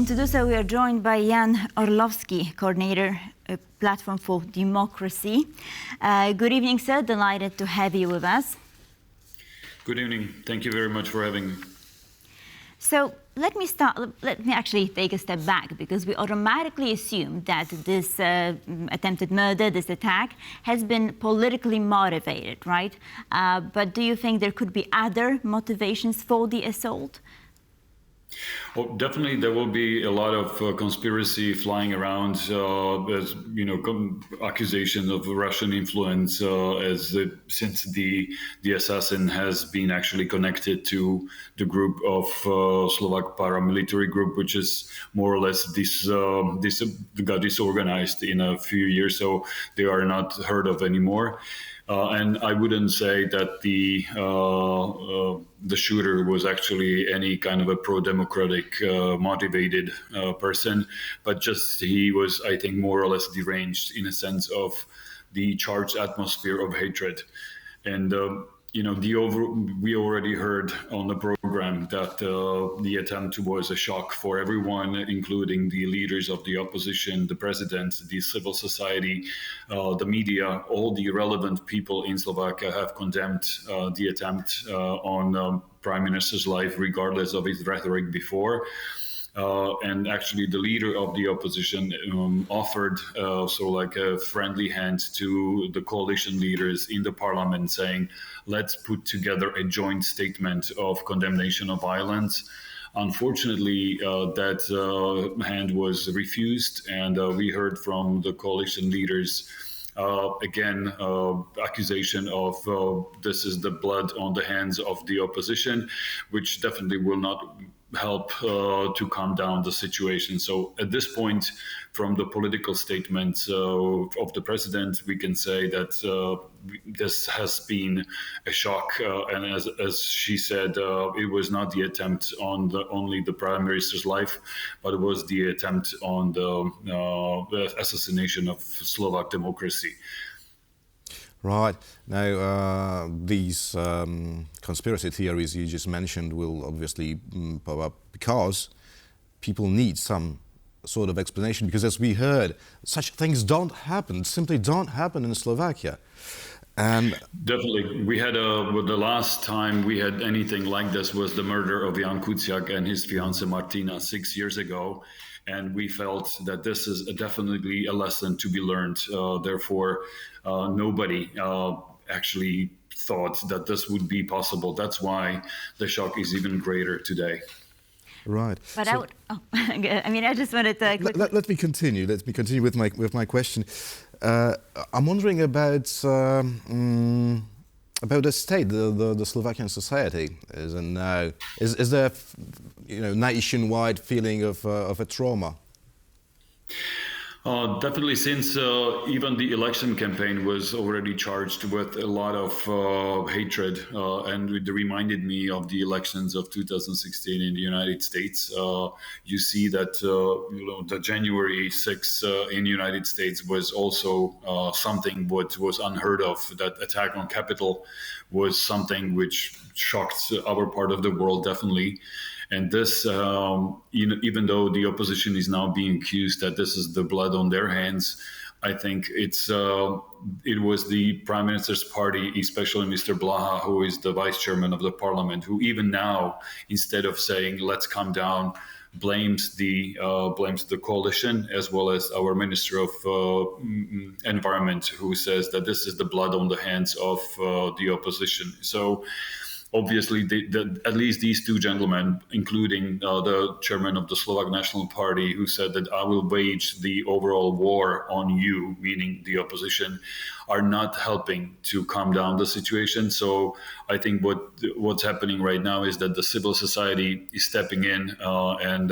And to do so, we are joined by Jan Orlovsky, coordinator, Platform for Democracy. Good evening, sir. Delighted to have you with us. Good evening. Thank you very much for having me. So let me actually take a step back, because we automatically assume that this attempted murder, this attack, has been politically motivated, right? But do you think there could be other motivations for the assault? Well, definitely there will be a lot of conspiracy flying around, as you know, accusations of Russian influence, since the assassin has been actually connected to the group of Slovak paramilitary group, which is more or less got disorganized in a few years, so they are not heard of anymore. And I wouldn't say that the shooter was actually any kind of a pro-democratic motivated person, but just he was, I think, more or less deranged in a sense of the charged atmosphere of hatred. And you know, we already heard on the program that the attempt was a shock for everyone, including the leaders of the opposition, the president, the civil society, the media. All the relevant people in Slovakia have condemned the attempt on Prime Minister's life, regardless of his rhetoric before. And actually, the leader of the opposition offered like a friendly hand to the coalition leaders in the parliament, saying, let's put together a joint statement of condemnation of violence. Unfortunately, that hand was refused, and we heard from the coalition leaders again, accusation of this is the blood on the hands of the opposition, which definitely will not help to calm down the situation. So at this point, from the political statements of the president, we can say that this has been a shock. And as she said, it was not the attempt on only the Prime Minister's life, but it was the attempt on the assassination of Slovak democracy. Right. Now, these conspiracy theories you just mentioned will obviously pop up because people need some sort of explanation, because as we heard, such things don't happen, simply don't happen in Slovakia. And definitely, we had the last time we had anything like this was the murder of Jan Kuciak and his fiancée Martina 6 years ago. And we felt that this is definitely a lesson to be learned. Therefore, nobody actually thought that this would be possible. That's why the shock is even greater today. Right. But so, I just wanted to let me continue. Let me continue with my question. I'm wondering about the state, the Slovakian society is in now. Is there, nationwide feeling of a trauma? Definitely, since even the election campaign was already charged with a lot of hatred, and it reminded me of the elections of 2016 in the United States. You see that the January 6th in the United States was also something what was unheard of. That attack on Capitol was something which shocked our part of the world, definitely. And this, even though the opposition is now being accused that this is the blood on their hands, I think it was the Prime Minister's party, especially Mr. Blaha, who is the vice chairman of the parliament, who even now, instead of saying let's calm down, blames the coalition, as well as our Minister of Environment, who says that this is the blood on the hands of the opposition. So obviously, at least these two gentlemen, including the chairman of the Slovak National Party, who said that I will wage the overall war on you, meaning the opposition, are not helping to calm down the situation. So I think what's happening right now is that the civil society is stepping in, and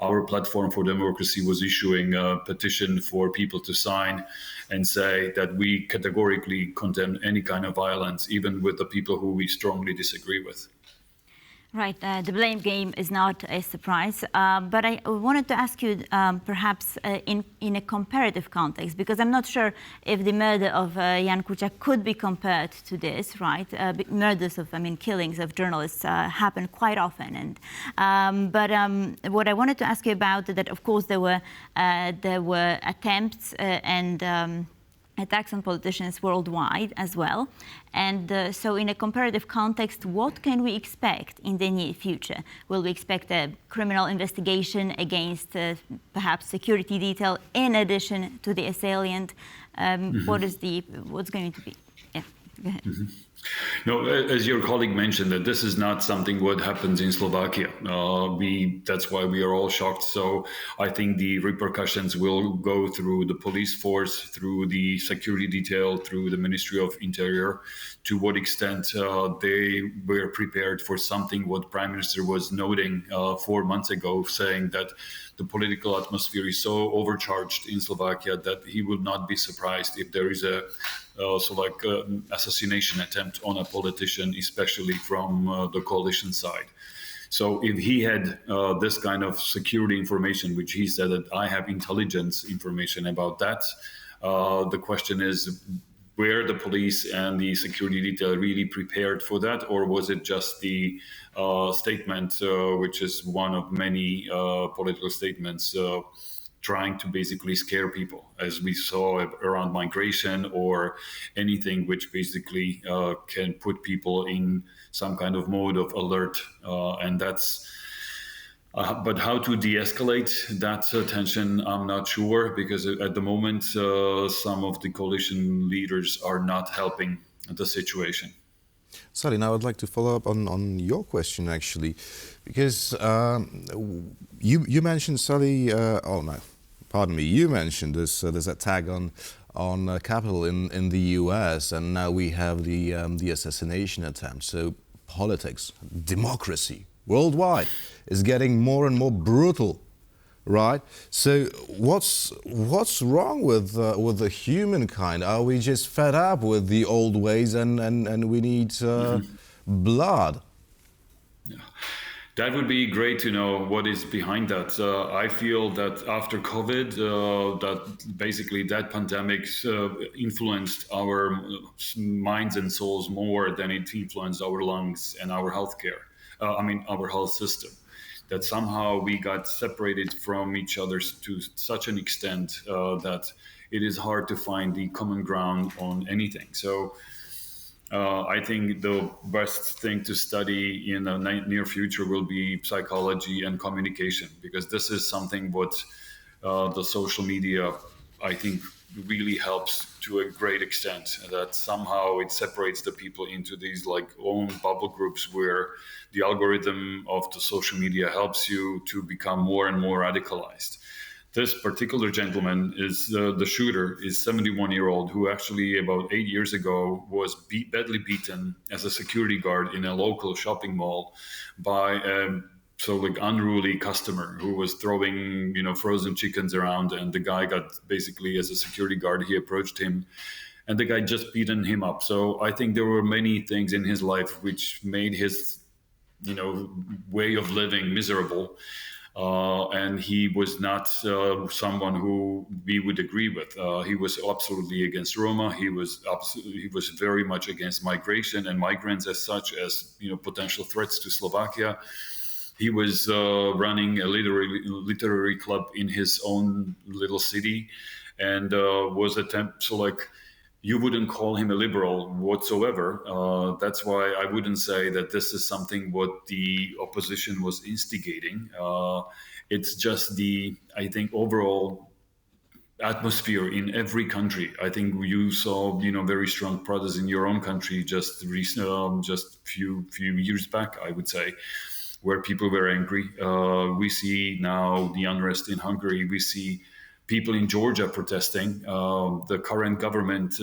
our Platform for Democracy was issuing a petition for people to sign and say that we categorically condemn any kind of violence, even with the people who we strongly disagree with. Right, the blame game is not a surprise, but I wanted to ask you perhaps in a comparative context, because I'm not sure if the murder of Jan Kuciak could be compared to this, right? Murders of, killings of journalists happen quite often, and but what I wanted to ask you about that, of course, there were attempts and attacks on politicians worldwide as well. And so in a comparative context, what can we expect in the near future? Will we expect a criminal investigation against perhaps security detail in addition to the assailant? What's going to be? Yeah, go ahead. Mm-hmm. No, as your colleague mentioned, that this is not something what happens in Slovakia. That's why we are all shocked. So I think the repercussions will go through the police force, through the security detail, through the Ministry of Interior. To what extent they were prepared for something what Prime Minister was noting 4 months ago, saying that the political atmosphere is so overcharged in Slovakia that he would not be surprised if there is a assassination attempt on a politician, especially from the coalition side. So if he had this kind of security information, which he said that I have intelligence information about that, the question is, were the police and the security detail really prepared for that, or was it just the statement, which is one of many political statements, trying to basically scare people, as we saw around migration or anything which basically can put people in some kind of mode of alert, and that's. But how to de-escalate that tension, I'm not sure, because at the moment, some of the coalition leaders are not helping the situation. Sally, now I'd like to follow up on your question, actually, because you mentioned, Sally, you mentioned this attack on Capitol in the US, and now we have the assassination attempt. So politics, democracy, worldwide is getting more and more brutal, right? So what's wrong with the humankind? Are we just fed up with the old ways and we need blood? Yeah. That would be great to know what is behind that. I feel that after COVID, that basically that pandemic influenced our minds and souls more than it influenced our lungs and our healthcare. Our health system. That somehow we got separated from each other to such an extent that it is hard to find the common ground on anything. So I think the best thing to study in the near future will be psychology and communication, because this is something what the social media, I think, really helps to a great extent, that somehow it separates the people into these own bubble groups where the algorithm of the social media helps you to become more and more radicalized. This particular gentleman is the shooter is 71-year-old who actually about 8 years ago was badly beaten as a security guard in a local shopping mall by unruly customer who was throwing frozen chickens around, and the guy got basically, as a security guard, he approached him and the guy just beaten him up. So I think there were many things in his life which made his way of living miserable, and he was not someone who we would agree with. He was absolutely against Roma. He was very much against migration and migrants as such, as potential threats to Slovakia. He was running a literary club in his own little city, and you wouldn't call him a liberal whatsoever. That's why I wouldn't say that this is something what the opposition was instigating. It's just I think, overall atmosphere in every country. I think you saw, very strong protests in your own country just few years back, I would say, where people were angry. We see now the unrest in Hungary. We see people in Georgia protesting. The current government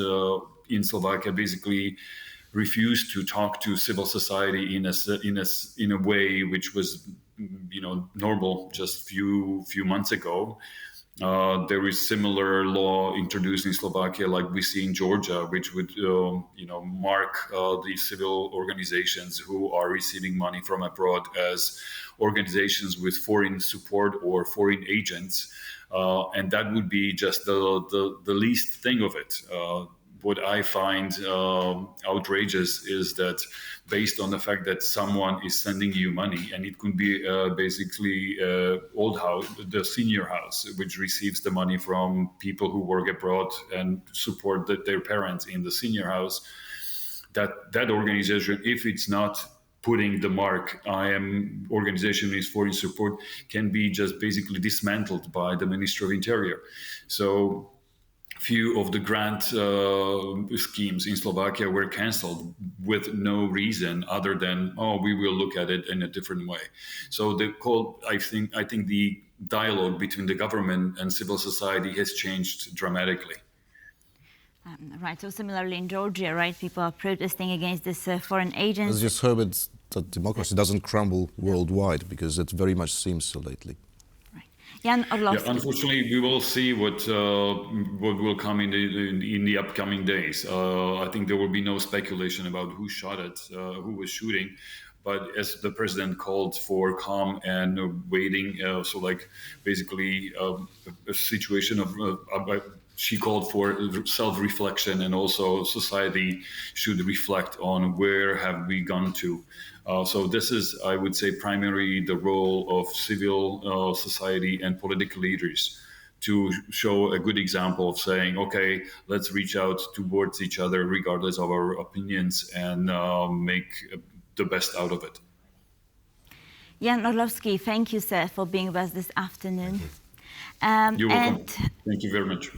in Slovakia basically refused to talk to civil society in a way which was normal just few months ago. There is similar law introduced in Slovakia, like we see in Georgia, which would, mark the civil organizations who are receiving money from abroad as organizations with foreign support or foreign agents, and that would be just the least thing of it. What I find outrageous is that based on the fact that someone is sending you money, and it could be basically old house, the senior house, which receives the money from people who work abroad and support their parents in the senior house, that organization, if it's not putting the mark, I am organization is foreign support, can be just basically dismantled by the Ministry of Interior. So few of the grant schemes in Slovakia were cancelled with no reason other than, we will look at it in a different way. So I think the dialogue between the government and civil society has changed dramatically. Right. So similarly in Georgia, right, people are protesting against this foreign agents. As just heard, that democracy doesn't crumble worldwide, because it very much seems so lately. Jan Orlovsky. Yeah, unfortunately, we will see what will come in the upcoming days. I think there will be no speculation about who shot it, who was shooting. But as the president called for calm and waiting, so like basically a situation of, she called for self-reflection, and also society should reflect on where have we gone to. So this is, I would say, primarily the role of civil society and political leaders to show a good example of saying, okay, let's reach out towards each other regardless of our opinions and make the best out of it. Jan Orlovsky, thank you, sir, for being with us this afternoon. You're welcome. Thank you very much.